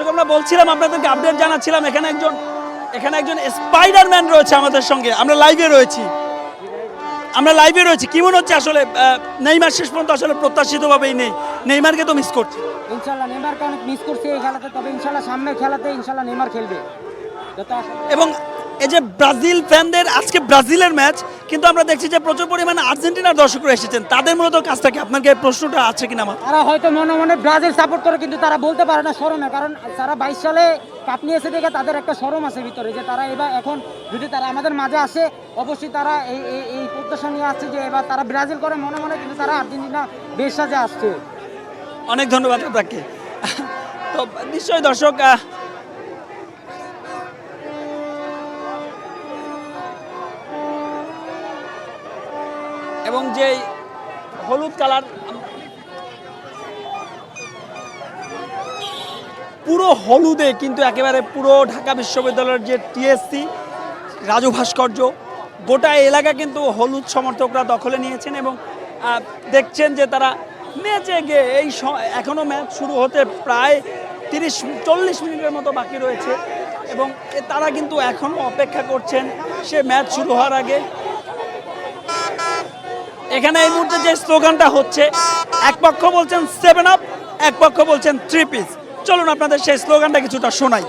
দর্শক আমরা বলছিলাম আপনাদেরকে আপডেট জানাচ্ছিলাম এখানে একজন স্পাইডারম্যান রয়েছে আমাদের সঙ্গে। আমরা লাইভে রয়েছি কি মনে হচ্ছে আসলে নেইমার শেষ পর্যন্ত আসলে প্রত্যাশিতভাবেই নেই, নেইমারকে তো মিস করছে। ইনশাআল্লাহ নেইমারকে অনেক মিস করছে এই খেলাতে, তবে ইনশাআল্লাহ সামনের খেলাতে ইনশাআল্লাহ নেইমার খেলবে। এবং এই যে ব্রাজিল ফ্যানদের আজকে ব্রাজিলের ম্যাচ, কিন্তু আমরা দেখছি যে প্রচুর পরিমাণে আর্জেন্টিনার দর্শকরা এসেছেন, তাদের মূলত কাজটা কি? আপনার কি প্রশ্নটা আছে কিনা? আমার তারা হয়তো মনে মনে ব্রাজিল সাপোর্ট করে, কিন্তু তারা বলতে পারে না শরমে, কারণ তারা 22 সালে কাপ নিয়েছে দেখে তাদের একটা শরম আছে ভিতরে, যে তারা এবার এখন যদি তারা আমাদের মাঝে আসে অবশ্যই তারা এই প্রত্যাশা নিয়ে আসছে যে এবার তারা ব্রাজিল করে মনে মনে, কিন্তু তারা আর্জেন্টিনা বেশ সাজে আসছে। অনেক ধন্যবাদ আপনাকে। তো নিশ্চয়ই দর্শক এবং যে হলুদ কালার পুরো হলুদে, কিন্তু একেবারে পুরো ঢাকা বিশ্ববিদ্যালয়ের যে টিএসসি রাজু ভাস্কর্য গোটা এলাকা কিন্তু হলুদ সমর্থকরা দখলে নিয়েছেন এবং দেখছেন যে তারা ম্যাচে গিয়ে এখনও ম্যাচ শুরু হতে প্রায় 30-40 মিনিটের মতো বাকি রয়েছে এবং তারা কিন্তু এখনও অপেক্ষা করছেন সে ম্যাচ শুরু হওয়ার আগে। এখানে এই মুহূর্তে যে স্লোগানটা হচ্ছে, এক পক্ষ বলছেন 7 আপ, এক পক্ষ বলছেন 3 পিস। চলুন আপনাদের সেই স্লোগানটা কিছুটা শোনাই।